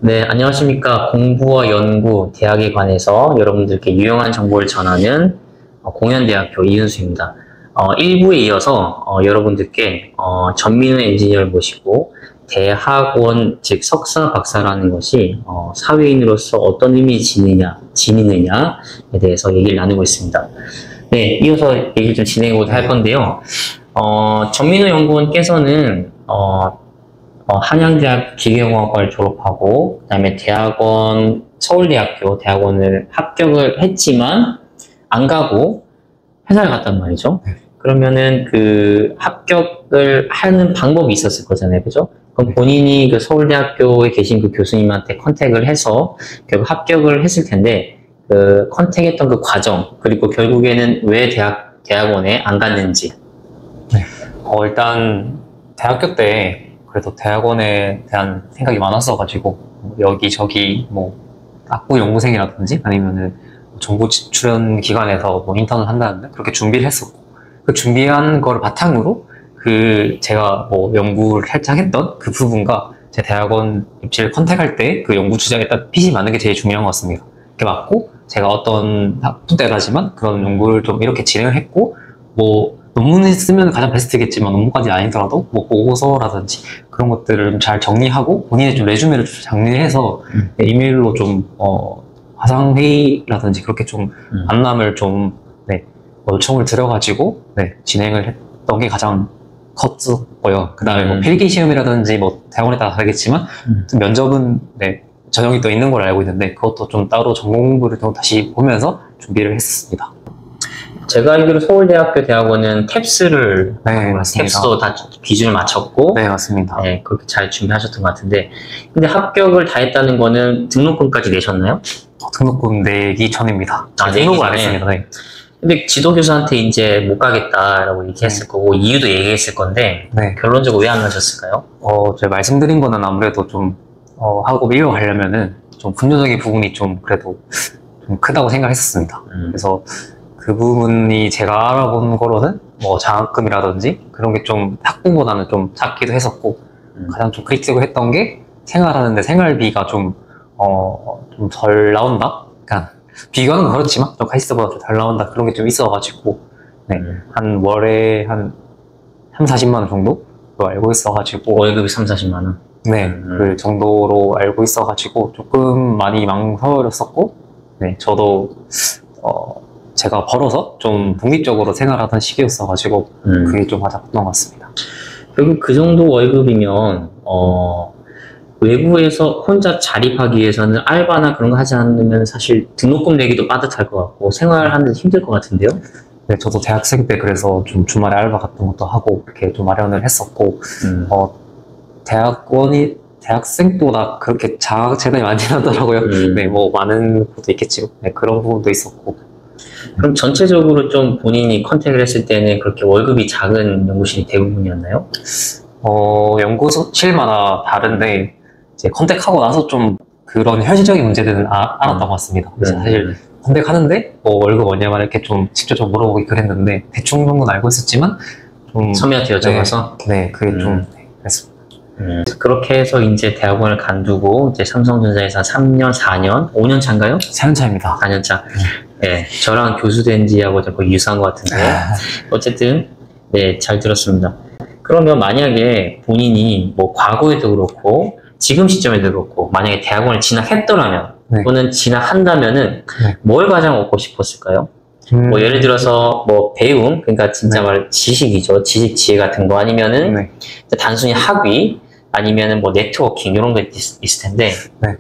네, 안녕하십니까. 공부와 연구, 대학에 관해서 여러분들께 유용한 정보를 전하는 공연대학교 이은수입니다. 1부에 이어서 여러분들께 전민우 엔지니어를 모시고 대학원, 즉 석사, 박사라는 것이 사회인으로서 어떤 의미 지니느냐에 대해서 얘기를 나누고 있습니다. 네, 이어서 얘기를 좀 진행해보도록 할 건데요. 전민우 연구원께서는 한양대학 기계공학과를 졸업하고 그다음에 대학원 서울대학교 대학원을 합격을 했지만 안 가고 회사를 갔단 말이죠. 그러면은 그 합격을 하는 방법이 있었을 거잖아요, 그죠? 그럼 본인이 그 서울대학교에 계신 그 교수님한테 컨택을 해서 결국 합격을 했을 텐데 그 컨택했던 그 과정 그리고 결국에는 왜 대학원에 안 갔는지. 네. 일단 대학교 때 그래도 대학원에 대한 생각이 많았어가지고 여기저기 뭐 학부 연구생이라든지 아니면은 정부 출연 기관에서 뭐 인턴을 한다는데 그렇게 준비를 했었고 그 준비한 거를 바탕으로 그 제가 뭐 연구를 살짝 했던 그 부분과 제 대학원 입시를 컨택할 때 그 연구 주장에 딱 핏이 맞는 게 제일 중요한 것 같습니다. 그게 맞고 제가 어떤 학부 때라지만 그런 연구를 좀 이렇게 진행을 했고 뭐 논문을 쓰면 가장 베스트겠지만 논문까지 아니더라도 뭐 보고서라든지 그런 것들을 잘 정리하고 본인의 좀 레주메를 정리해서 이메일로 좀 화상회의라든지 그렇게 좀 만남을 좀 요청을 드려가지고 진행을 했던 게 가장 컸었고요. 그 다음에 뭐 필기 시험이라든지 뭐 대학원에 따라 다르겠지만 면접은 전형이 또 있는 걸 알고 있는데 그것도 좀 따로 전공 공부를 좀 다시 보면서 준비를 했습니다. 제가 알기로 서울대학교 대학원은 탭스를 탭스도 다 기준을 맞췄고 네, 맞습니다. 네, 그렇게 잘 준비하셨던 것 같은데 근데 합격을 다 했다는 거는 등록금까지 내셨나요? 등록금 내기 전입니다. 내기 등록을 안 전에. 했습니다. 네. 근데 지도교수한테 이제 못 가겠다라고 얘기했을 거고 이유도 얘기했을 건데 결론적으로 왜 안 가셨을까요? 제가 말씀드린 거는 아무래도 좀 하고 이어가려면은 좀 금전적인 부분이 좀 그래도 좀 크다고 생각했었습니다. 그래서 그 부분이 제가 알아본 거로는 뭐 장학금이라든지 그런 게 좀 학부보다는 좀 작기도 했었고 가장 좀 크리틱을 했던 게 생활하는데 생활비가 좀 덜 나온다? 그러니까 비교하는 건 그렇지만 좀 카이스트보다 좀 덜 나온다 그런 게 좀 있어가지고 한 월에 한 30-40만 원 정도 알고 있어가지고 월급이 30-40만 원? 그 정도로 알고 있어가지고 조금 많이 망설였었고 저도 제가 벌어서 좀 독립적으로 생활하던 시기였어가지고 그게 좀 맞았던 것 같습니다. 결국 그 정도 월급이면 외부에서 혼자 자립하기 위해서는 알바나 그런 거 하지 않으면 사실 등록금 내기도 빠듯할 것 같고 생활하는 데 힘들 것 같은데요? 네, 저도 대학생 때 그래서 좀 주말에 알바 같은 것도 하고 이렇게 좀 마련을 했었고 대학생보다 그렇게 재단이 많이 나더라고요. 뭐 많은 것도 있겠지만 그런 부분도 있었고. 그럼 전체적으로 좀 본인이 컨택을 했을 때는 그렇게 월급이 작은 연구실이 대부분이었나요? 연구실마다 다른데 이제 컨택하고 나서 좀 그런 현실적인 문제들은 알았던 것 같습니다. 그래서 사실 컨택하는데 뭐 월급 얼마나 이렇게 좀 직접적으로 물어보기 그랬는데 대충 정도는 알고 있었지만 좀 선배한테 여쭤봐서 그게 좀 그랬습니다. 그렇게 해서 이제 대학원을 간두고 이제 삼성전자에서 3년, 4년, 5년 차인가요? 4년 차입니다. 4년 차. 네, 저랑 교수 된 지하고 거의 유사한 것 같은데 어쨌든 잘 들었습니다. 그러면 만약에 본인이 뭐 과거에도 그렇고 지금 시점에도 그렇고 만약에 대학원을 진학했더라면 또는 진학한다면은 뭘 가장 얻고 싶었을까요? 뭐 예를 들어서 뭐 배움, 그러니까 진짜 말 지식이죠. 지식 지혜 같은 거 아니면은 단순히 학위 아니면은 뭐 네트워킹 이런 게 있을 텐데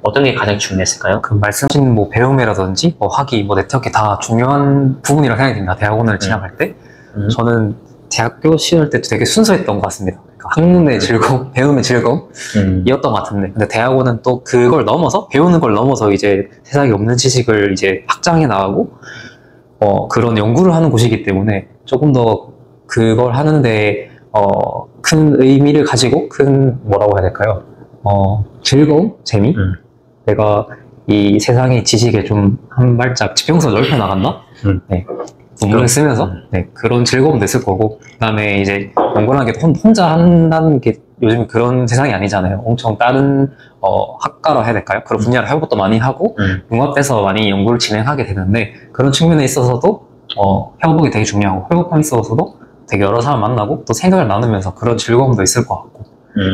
어떤 게 가장 중요했을까요? 그 말씀하신 뭐 배움이라든지 뭐 학위, 뭐 네트워킹 다 중요한 부분이라고 생각이 듭니다. 대학원을 진학할 때 저는 대학교 시절 때도 되게 순수했던 것 같습니다. 그러니까 학문의 즐거움, 배움의 즐거움이었던 것 같은데 근데 대학원은 또 그걸 넘어서 배우는 걸 넘어서 이제 세상에 없는 지식을 이제 확장해 나가고 그런 연구를 하는 곳이기 때문에 조금 더 그걸 하는데 큰 의미를 가지고 큰 뭐라고 해야 될까요? 즐거움? 재미? 내가 이 세상의 지식에 좀 한 발짝 지평선을 넓혀 나간다? 논문을 쓰면서 그런 즐거움도 있을 거고 그 다음에 이제 연구라는 게 혼자 한다는 게 요즘 그런 세상이 아니잖아요. 엄청 다른 학과로 해야 될까요? 그런 분야를 협업도 많이 하고 융합돼서 많이 연구를 진행하게 되는데 그런 측면에 있어서도 협업이 되게 중요하고 협업함에 있어서도 되게 여러 사람 만나고 또 생각을 나누면서 그런 즐거움도 있을 것 같고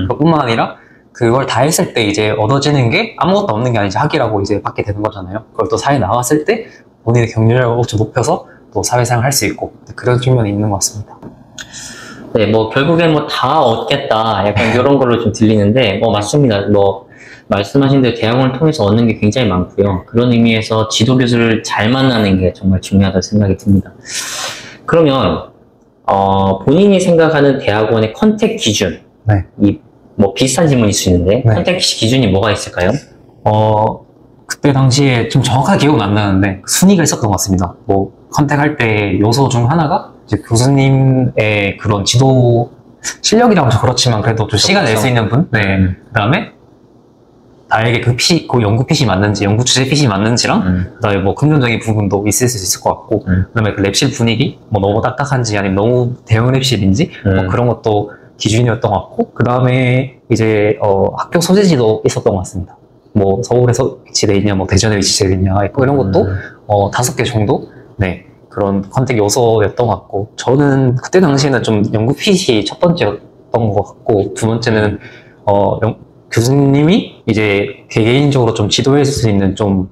그뿐만 아니라 그걸 다 했을 때 이제 얻어지는 게 아무것도 없는 게 아니지 학위라고 이제 받게 되는 거잖아요. 그걸 또 사회에 나왔을 때 본인의 경쟁력을 좀 높여서 또 사회생활 할 수 있고 그런 측면이 있는 것 같습니다. 네, 뭐 결국에 뭐 다 얻겠다 약간 이런 걸로 좀 들리는데 뭐 맞습니다. 뭐 말씀하신 대로 대학원을 통해서 얻는 게 굉장히 많고요. 그런 의미에서 지도 교수를 잘 만나는 게 정말 중요하다고 생각이 듭니다. 그러면 본인이 생각하는 대학원의 컨택 기준, 네. 뭐 비슷한 질문일 수 있는데 네. 컨택 기준이 뭐가 있을까요? 그때 당시에 좀 정확하게 기억은 안 나는데 순위가 있었던 것 같습니다. 뭐 컨택할 때 요소 중 하나가 이제 교수님의 그런 지도 실력이라고 좀 그렇지만 그래도 좀 시간 낼 수 있는 분, 네. 그다음에 나에게 그 연구 핏이 맞는지, 연구 주제 핏이 맞는지랑 그다음에 뭐 금전적인 부분도 있을 수 있을 것 같고 그다음에 그 랩실 분위기, 뭐 너무 딱딱한지 아니면 너무 대형 랩실인지 뭐 그런 것도 기준이었던 것 같고 그다음에 이제 학교 소재지도 있었던 것 같습니다. 뭐 서울에서 위치돼 있냐, 뭐 대전에 위치돼 있냐, 이런 것도 5개 정도, 네, 그런 컨택 요소였던 것 같고 저는 그때 당시에는 좀 연구 핏이 첫 번째였던 것 같고 두 번째는 교수님이 이제 개개인적으로 좀 지도해 줄 수 있는 좀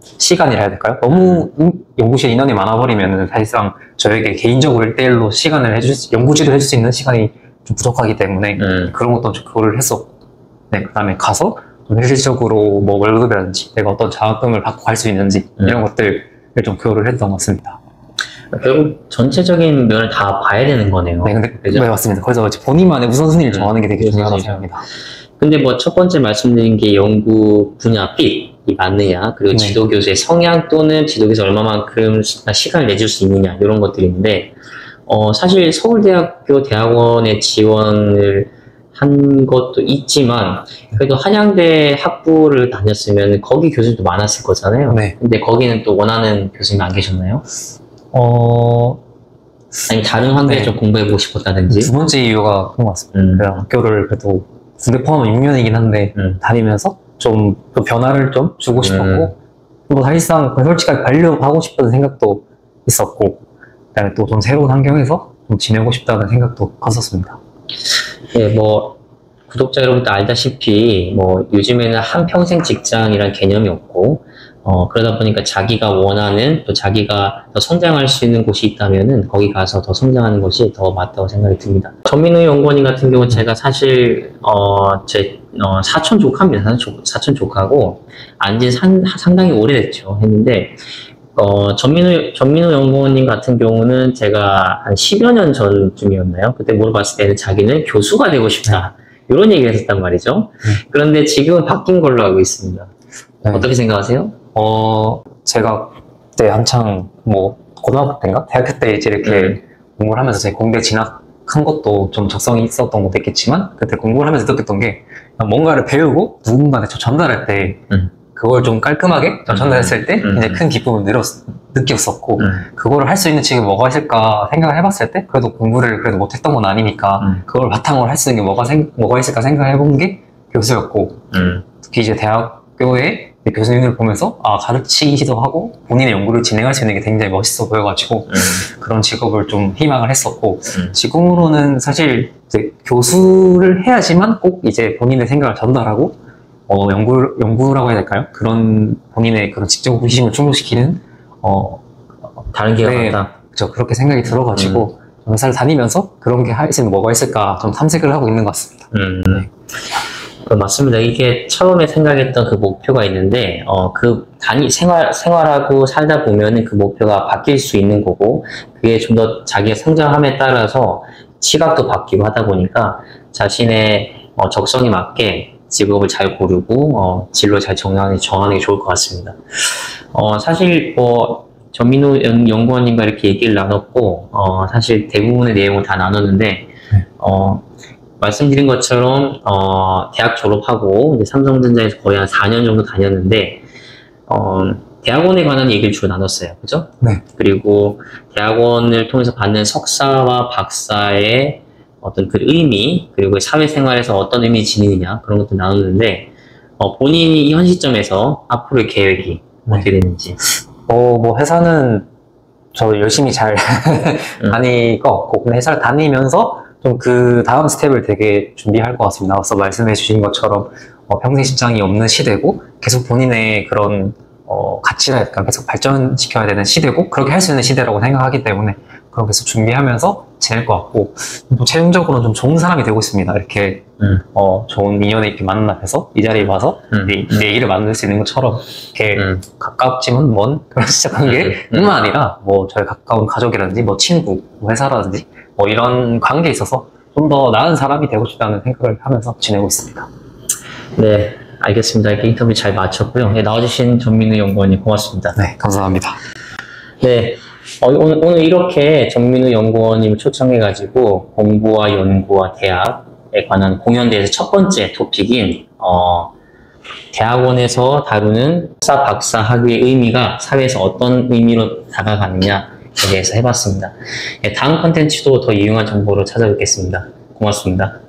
시간이라 해야 될까요? 너무 연구실 인원이 많아버리면 사실상 저에게 개인적으로 1대1로 시간을 연구 지도해 줄 수 있는 시간이 좀 부족하기 때문에 그런 것도 좀 그거를 했었고, 네, 그 다음에 가서 좀 실질적으로 뭐 월급이라든지 내가 어떤 자금을 받고 갈 수 있는지 이런 것들을 좀 교류를 했던 것 같습니다. 결국 전체적인 면을 다 봐야 되는 거네요. 네, 근데 네, 맞습니다. 그래서 본인만의 우선순위를 정하는 게 되게 중요하다고 생각합니다. 근데 뭐 첫 번째 말씀드린 게 연구 분야 핏이 맞느냐, 그리고 지도 교수의 성향 또는 지도 교수 얼마만큼 시간을 내줄 수 있느냐 이런 것들인데 사실 서울대학교 대학원에 지원을 한 것도 있지만 그래도 한양대 학부를 다녔으면 거기 교수도 많았을 거잖아요. 네. 근데 거기는 또 원하는 교수님 안 계셨나요? 아니 다른 환경에 좀 공부해보고 싶었다든지. 두 번째 이유가 그런 것 같습니다. 학교를 그래도 군대 포함은 6년이긴 한데 다니면서 좀 변화를 좀 주고 싶었고 또 사실상 솔직하게 가려고 하고 싶다는 생각도 있었고 그다음에 또 좀 새로운 환경에서 좀 지내고 싶다는 생각도 컸었습니다. 네, 뭐 구독자 여러분도 알다시피 뭐 요즘에는 한평생 직장이란 개념이 없고 그러다 보니까 자기가 원하는 또 자기가 더 성장할 수 있는 곳이 있다면은 거기 가서 더 성장하는 것이 더 맞다고 생각이 듭니다. 전민우 연구원님 같은 경우는 제가 사실 제 사촌 조카입니다. 사촌 조카고 안지 상당히 오래됐죠. 했는데 전민우 연구원님 같은 경우는 제가 한 10여 년 전쯤이었나요? 그때 물어봤을 때는 자기는 교수가 되고 싶다. 이런 얘기를 했었단 말이죠. 그런데 지금은 바뀐 걸로 알고 있습니다. 네. 어떻게 생각하세요? 제가 그때 한창 뭐 고등학교 때인가? 대학교 때 이제 이렇게 공부를 하면서 제 공대 진학한 것도 좀 적성이 있었던 것도 있겠지만 그때 공부를 하면서 느꼈던 게 뭔가를 배우고 누군가한테 전달할 때 그걸 좀 깔끔하게 전달했을 때 이제 큰 기쁨을 느꼈었고 그거를 할 수 있는 지금 뭐가 있을까 생각을 해봤을 때 그래도 공부를 그래도 못했던 건 아니니까 그걸 바탕으로 할 수 있는 게 뭐가 있을까 생각해본 게 교수였고 특히 이제 대학교에 교수님을 보면서 가르치기도 하고 본인의 연구를 진행할 수 있는 게 굉장히 멋있어 보여가지고 그런 직업을 좀 희망을 했었고 지금으로는 사실 이제 교수를 해야지만 꼭 이제 본인의 생각을 전달하고 연구라고 해야 될까요? 그런 본인의 그런 직접 호기심을 충족시키는 다른 기회가 많다. 그렇죠. 그렇게 생각이 들어가지고 회사를 다니면서 그런 게 할 수 있는 뭐가 있을까 좀 탐색을 하고 있는 것 같습니다. 네. 맞습니다. 이게 처음에 생각했던 그 목표가 있는데 생활하고 살다 보면은 그 목표가 바뀔 수 있는 거고 그게 좀 더 자기가 성장함에 따라서 시각도 바뀌고 하다 보니까 자신의 적성에 맞게 직업을 잘 고르고 진로 잘 정하는 게 좋을 것 같습니다. 사실 전민우 연구원님과 이렇게 얘기를 나눴고 사실 대부분의 내용을 다 나눴는데 말씀드린 것처럼 대학 졸업하고 이제 삼성전자에서 거의 한 4년 정도 다녔는데 대학원에 관한 얘기를 주로 나눴어요. 그죠? 네. 그리고 대학원을 통해서 받는 석사와 박사의 어떤 그 의미, 그리고 사회생활에서 어떤 의미 지니느냐, 그런 것도 나누는데, 본인이 현 시점에서 앞으로의 계획이 어떻게 되는지. 뭐 회사는 저 열심히 잘 다닐 것 같고, 근데 회사를 다니면서 좀 그 다음 스텝을 되게 준비할 것 같습니다. 앞서 말씀해 주신 것처럼 평생 직장이 없는 시대고, 계속 본인의 그런 가치나 약간 계속 발전시켜야 되는 시대고, 그렇게 할 수 있는 시대라고 생각하기 때문에 그런 계속 준비하면서 지낼 것 같고, 또 최종적으로는 좀 좋은 사람이 되고 있습니다. 이렇게 좋은 인연에 이렇게 만나서 이 자리에 와서 내 일을 만들 수 있는 것처럼 이렇게 가깝지만 먼 그런 진짜 관계뿐만 아니라 뭐 저희 가까운 가족이라든지 뭐 친구, 뭐 회사라든지 뭐 이런 관계에 있어서 좀 더 나은 사람이 되고 싶다는 생각을 하면서 지내고 있습니다. 네, 알겠습니다. 이렇게 인터뷰 잘 마쳤고요. 네, 나와주신 전민우 연구원님 고맙습니다. 네, 감사합니다. 네, 오늘 이렇게 전민우 연구원님을 초청해가지고 공부와 연구와 대학에 관한 공연대에서 첫 번째 토픽인 대학원에서 다루는 석사, 박사 학위의 의미가 사회에서 어떤 의미로 다가가느냐에 대해서 해봤습니다. 네, 다음 컨텐츠도 더 유용한 정보로 찾아뵙겠습니다. 고맙습니다.